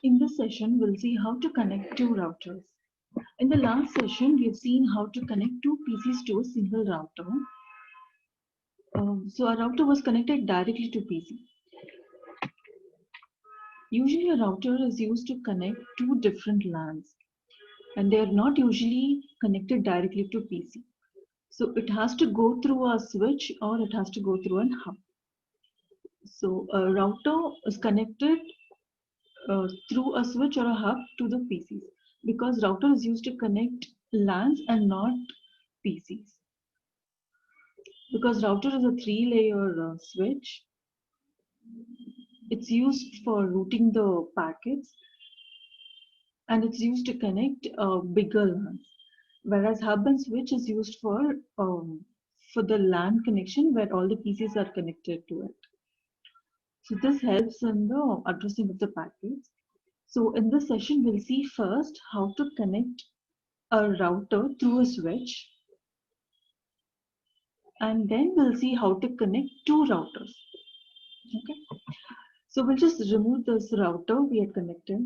In this session, we'll see how to connect two routers. In the last session, we've seen how to connect two PCs to a single router. So a router was connected directly to PC. Usually a router is used to connect two different LANs, and they are not usually connected directly to PC. So it has to go through a switch or it has to go through an hub. So a router is connected through a switch or a hub to the PCs, because router is used to connect LANs and not PCs. Because router is a three-layer switch, it's used for routing the packets and it's used to connect bigger LANs. Whereas hub and switch is used for the LAN connection where all the PCs are connected to it. So this helps in the addressing of the packets. So in this session, we'll see first how to connect a router through a switch, and then we'll see how to connect two routers. Okay, so we'll just remove this router we had connected.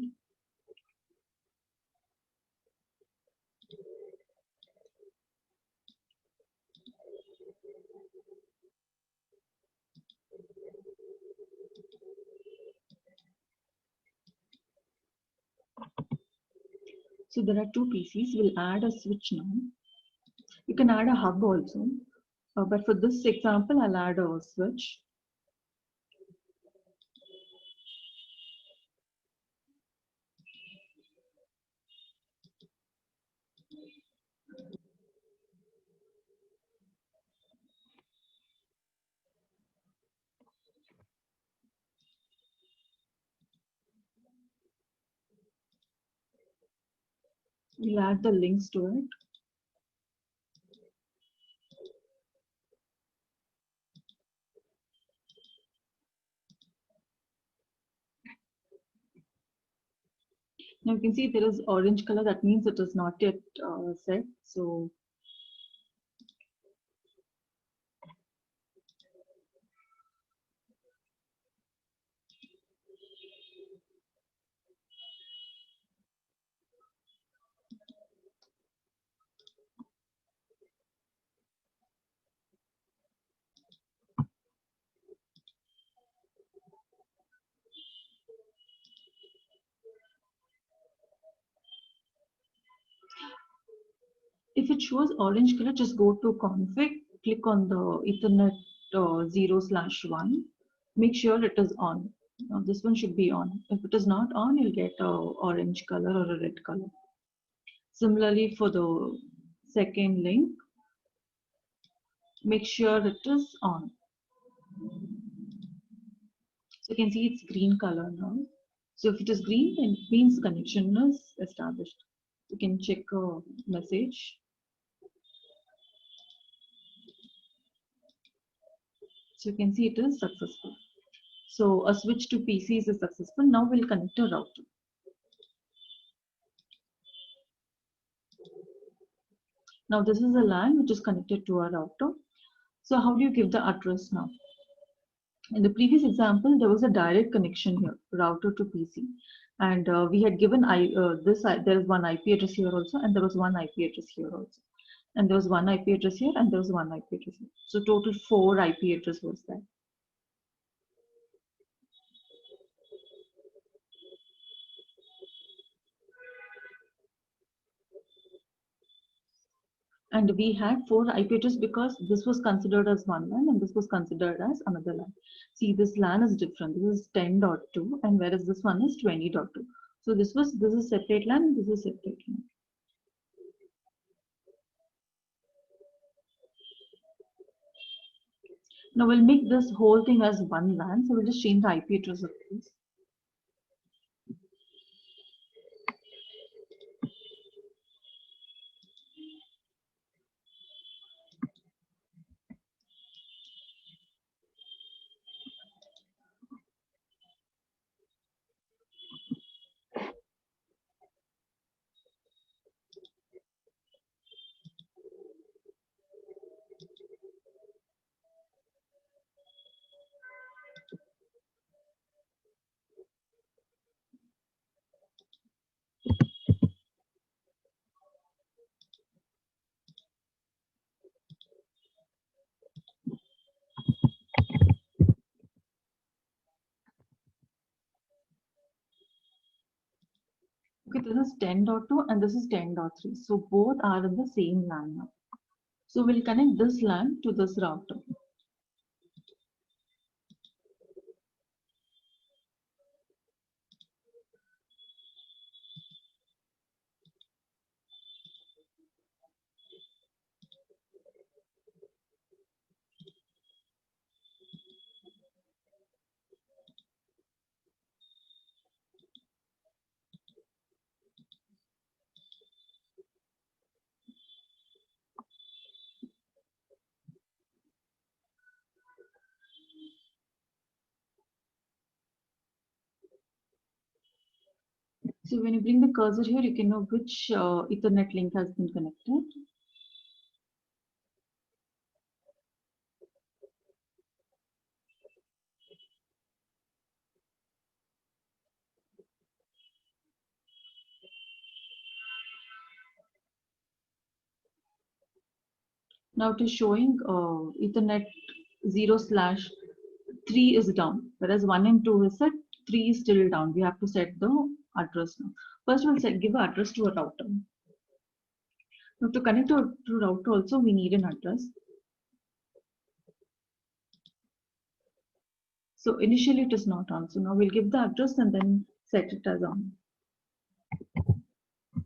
So there are two PCs. We'll add a switch now. You can add a hub also, but for this example, I'll add a switch. We'll add the links to it. Now you can see there is orange color. That means it is not yet set. So if it shows orange color, just go to config, click on the Ethernet 0/1. Make sure it is on. Now this one should be on. If it is not on, you'll get a orange color or a red color. Similarly for the second link, make sure it is on. So you can see it's green color now. So if it is green, then it means connection is established. You can check a message. So you can see it is successful. So a switch to PCs is successful. Now we'll connect a router. Now this is a LAN which is connected to a router. So how do you give the address now? In the previous example, there was a direct connection here, router to PC. And we had given there is one IP address here also, and there was one IP address here also. And there was one IP address here, and there was one IP address here. So total 4 IP address was there. And we had 4 IP addresses because this was considered as one LAN and this was considered as another LAN. See, this LAN is different. This is 10.2 and whereas this one is 20.2. So this is separate LAN, this is separate LAN. Now we'll make this whole thing as one LAN. So we'll just change the IP address of this. Okay, this is 10.2 and this is 10.3. So both are in the same LAN now. So we'll connect this LAN to this router. So when you bring the cursor here, you can know which Ethernet link has been connected. Now it is showing Ethernet 0/3 is down, whereas 1 and 2 is set, 3 is still down. We have to set the address now. First, we'll give an address to a router. Now to connect to router also, we need an address. So initially it is not on. So now we'll give the address and then set it as on.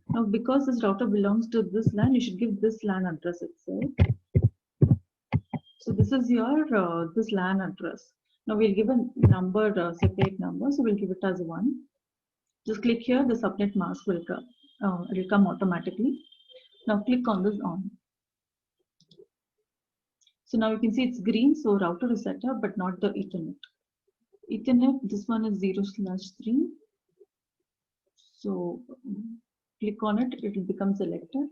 Now because this router belongs to this LAN, you should give this LAN address itself. So this is your this LAN address. Now we'll give a number, separate number. So we'll give it as 1. Just click here, the subnet mask will come. It will come automatically. Now click on this on. So now you can see it's green, so router is set up, but not the Ethernet. Ethernet, this one is 0/3. So click on it, it will become selected.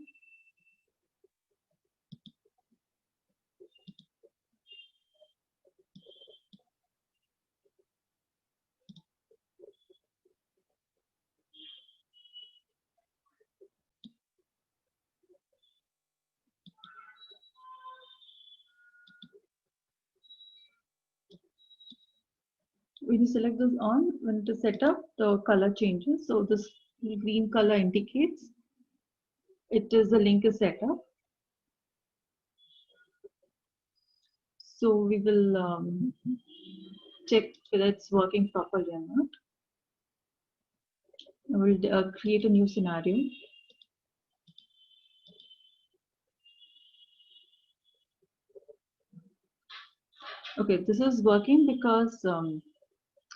When you select this on, when it is set up, the color changes. So this green color indicates it is the link is set up. So we will check whether it's working properly or not. We'll create a new scenario. Okay, this is working because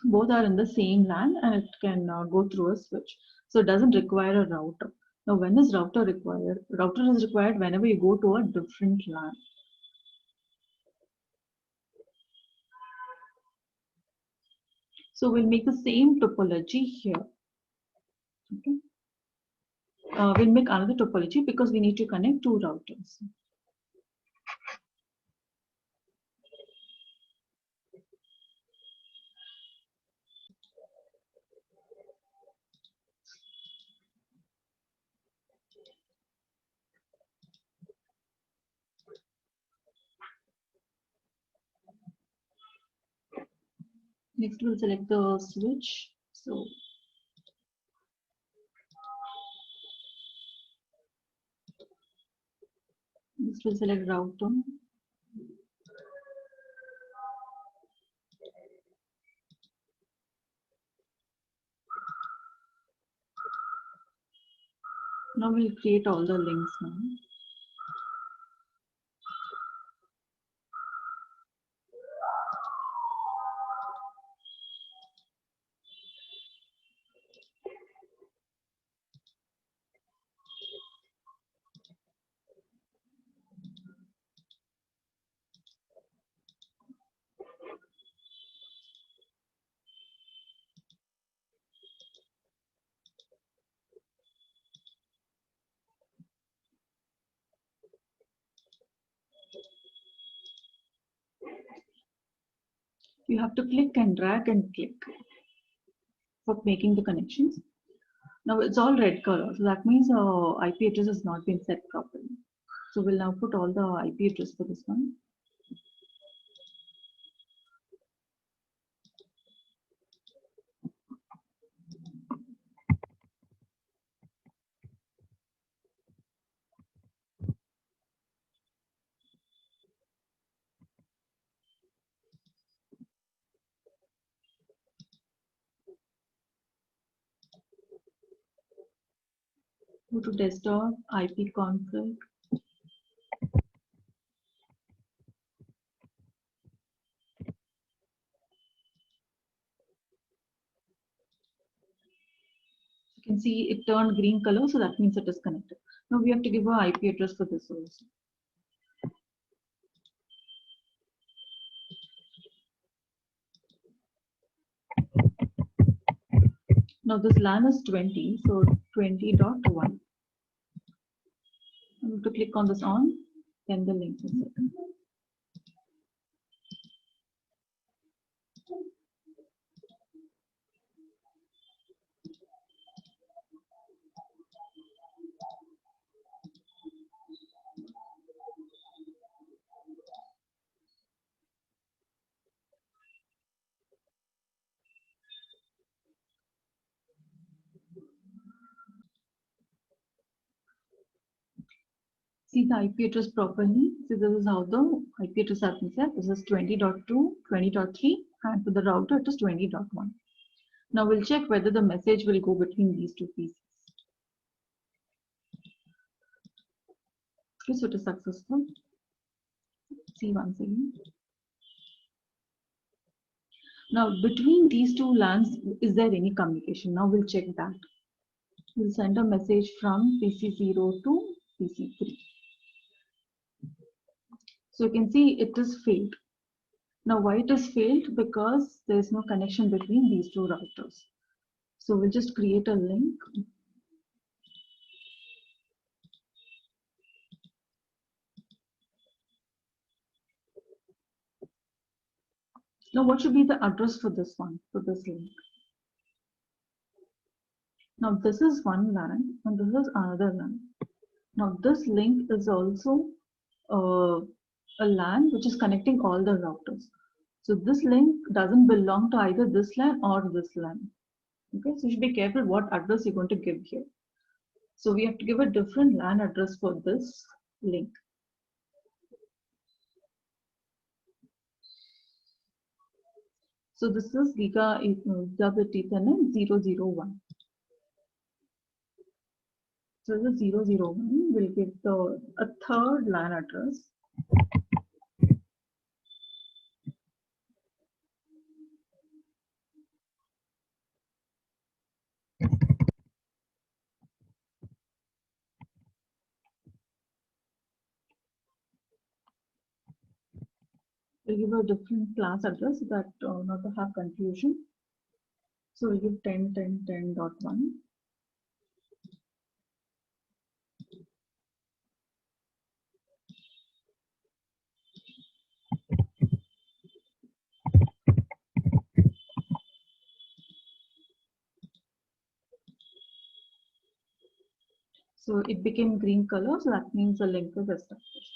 both are in the same LAN and it can go through a switch. So it doesn't require a router. Now, when is router required? Router is required whenever you go to a different LAN. So we'll make the same topology here. Okay. We'll make another topology because we need to connect two routers. Next, we'll select the switch. So next, we'll select router. Now we'll create all the links now. You have to click and drag and click for making the connections. Now it's all red color, so that means IP address has not been set properly. So we'll now put all the IP address for this one. Go to desktop, IP config. You can see it turned green color, so that means it is connected. Now we have to give our IP address for this also. Now this LAN is 20, so 20.1. I have to click on this on, then the link is set. See the IP address properly. So this is how the IP address has been set. This is 20.2, 20.3, and to the router it is 20.1. Now we'll check whether the message will go between these two pieces. Okay, so it is successful. See once again. Now between these two LANs, is there any communication? Now we'll check that. We'll send a message from PC0 to PC3. So you can see it is failed. Now why it is failed? Because there is no connection between these two routers. So we'll just create a link. Now what should be the address for this one, for this link? Now this is one LAN and this is another LAN. Now this link is also a LAN which is connecting all the routers. So this link doesn't belong to either this LAN or this LAN. Okay, so you should be careful what address you're going to give here. So we have to give a different LAN address for this link. So this is Gigabit Ethernet 001. So the 001 will give a third LAN address. We'll give a different class address so that not to have confusion. So we'll give 10.10.10.1. So it became green color, so that means the link is established.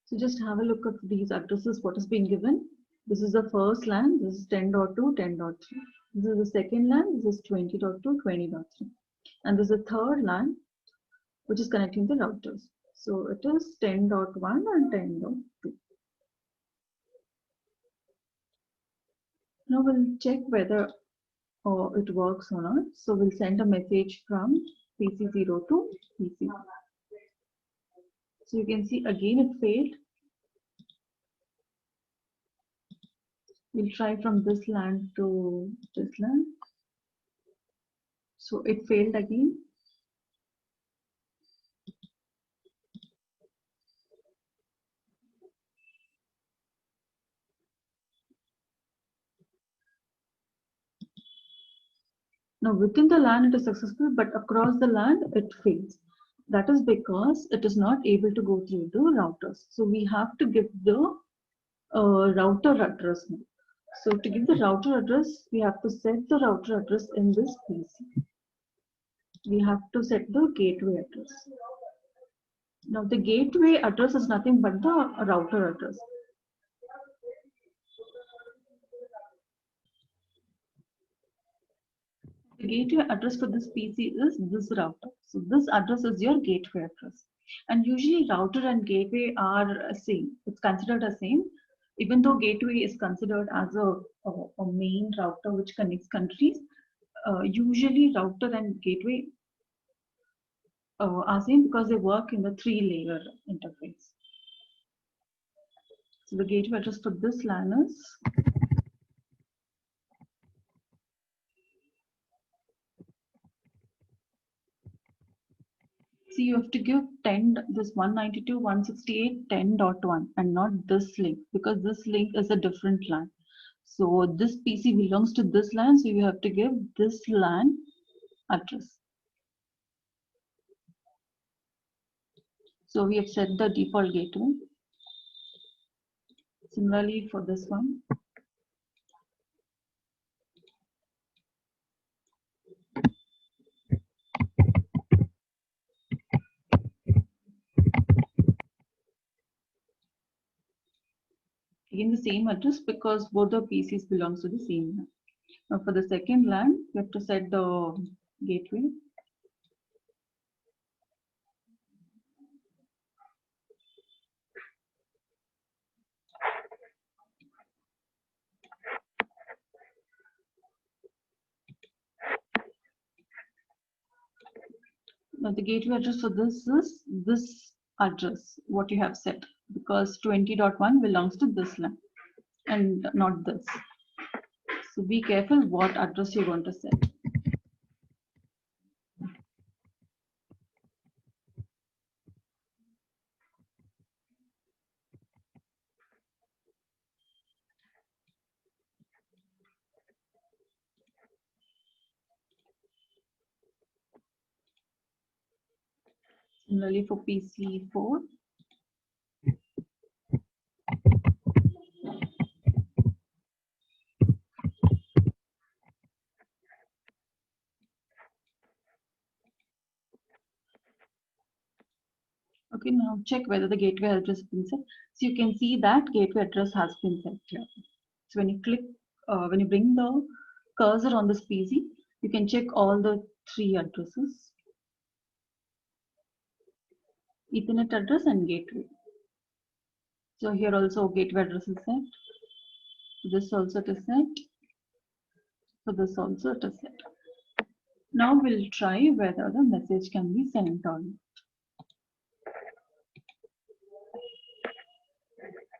So just have a look at these addresses, what has been given. This is the first LAN, this is 10.2, 10.3. This is the second LAN, this is 20.2, 20.3. And this is the third LAN, which is connecting the routers. So it is 10.1 and 10.2. Now we'll check whether it works or not. So we'll send a message from PC0 to PC1. So you can see again it failed. We'll try from this LAN to this LAN. So it failed again. Now within the LAN it is successful, but across the LAN it fails. That is because it is not able to go through the routers. So we have to give the router address now. So to give the router address, we have to set the router address in this PC. We have to set the gateway address. Now the gateway address is nothing but the router address. The gateway address for this PC is this router. So this address is your gateway address. And usually router and gateway are same. It's considered as same. Even though gateway is considered as a main router which connects countries, usually router and gateway are same because they work in the 3-layer interface. So the gateway address for this LAN is see, you have to give 10 this 192.168.10.1 and not this link, because this link is a different LAN. So this PC belongs to this LAN, so you have to give this LAN address. So we have set the default gateway. Similarly for this one. Again the same address because both the PCs belongs to the same LAN. Now for the second LAN, we have to set the gateway. Now the gateway address for this is this address, what you have set, because 20.1 belongs to this LAN and not this. So be careful what address you're going to set. Similarly for PC4. Okay, now check whether the gateway address has been set. So you can see that gateway address has been set here. So when you click, when you bring the cursor on this PC, you can check all the 3 addresses: Ethernet address and gateway. So here also gateway address is set. This also it is set. So this also it is set. Now we'll try whether the message can be sent or not.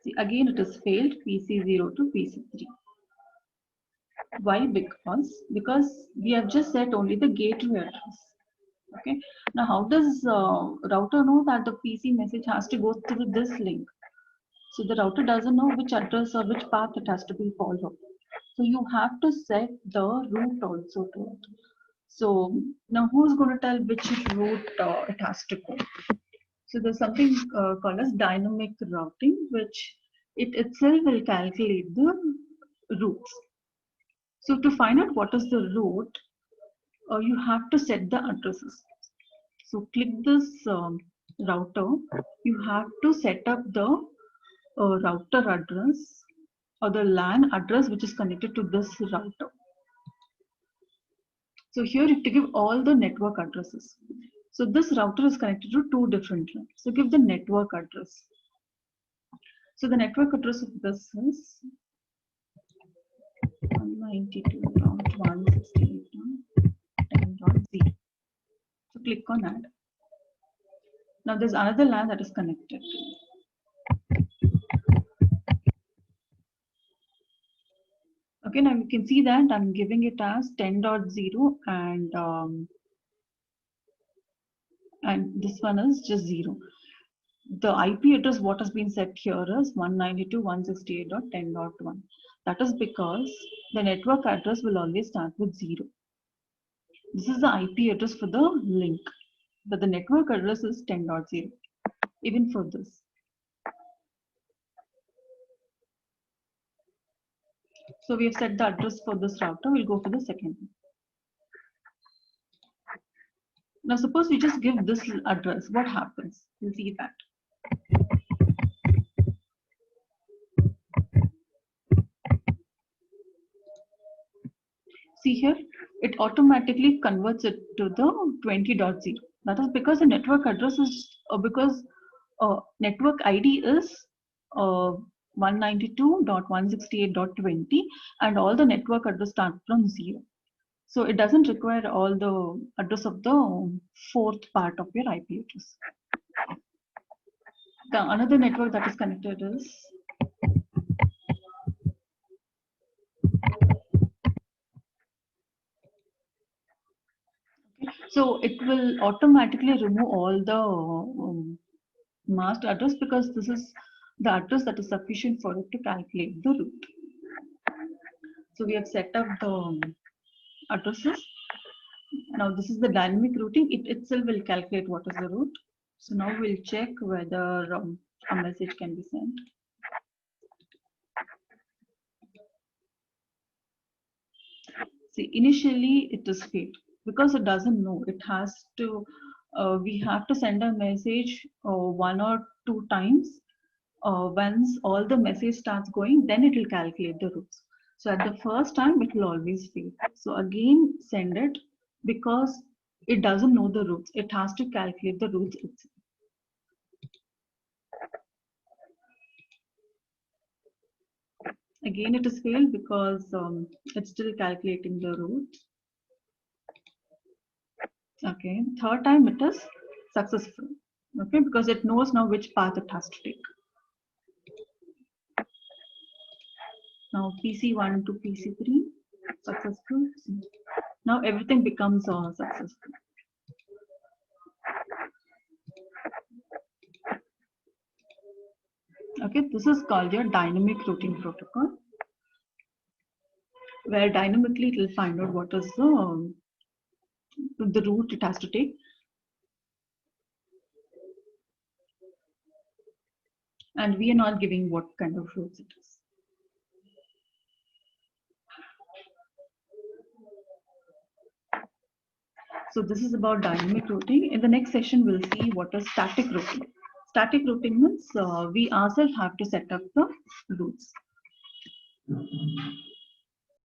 See, again it is failed, PC0 to PC3. Why? Because we have just set only the gateway address. Okay. Now how does router know that the PC message has to go through this link? So the router doesn't know which address or which path it has to be followed. So you have to set the route also to it. So now who's going to tell which route it has to go? So there's something called as dynamic routing, which it itself will calculate the routes. So to find out what is the route, you have to set the addresses. So click this router. You have to set up the router address or the LAN address which is connected to this router. So here you have to give all the network addresses. So this router is connected to 2 different LANs. So give the network address. So the network address of this is 192.168.10.0. So click on add. Now there's another LAN that is connected. Okay, now you can see that I'm giving it as 10.0 and this one is just 0. The IP address what has been set here is 192.168.10.1. That is because the network address will always start with 0. This is the IP address for the link, but the network address is 10.0, even for this. So we have set the address for this router. We'll go for the second one. Now suppose we just give this address, what happens? We'll see that. See here, it automatically converts it to the 20.0. That is because the network address is because network ID is 192.168.20, and all the network address start from 0. So it doesn't require all the address of the fourth part of your IP address. The another network that is connected is so it will automatically remove all the masked address because this is the address that is sufficient for it to calculate the route. So we have set up the addresses. Now this is the dynamic routing. It itself will calculate what is the route. So now we'll check whether a message can be sent. See, initially it is failed because it doesn't know. It has to, we have to send a message 1 or 2 times. Once all the message starts going, then it will calculate the routes. So at the first time, it will always fail. So again, send it because it doesn't know the routes. It has to calculate the routes itself. Again, it is failed because it's still calculating the route. Okay, third time it is successful. Okay, because it knows now which path it has to take. Now PC1 to PC3 successful. Now everything becomes successful. Okay, this is called your dynamic routing protocol, where dynamically it will find out what is the route it has to take. And we are not giving what kind of routes it is. So this is about dynamic routing. In the next session, we'll see what is static routing. Static routing means we ourselves have to set up the routes.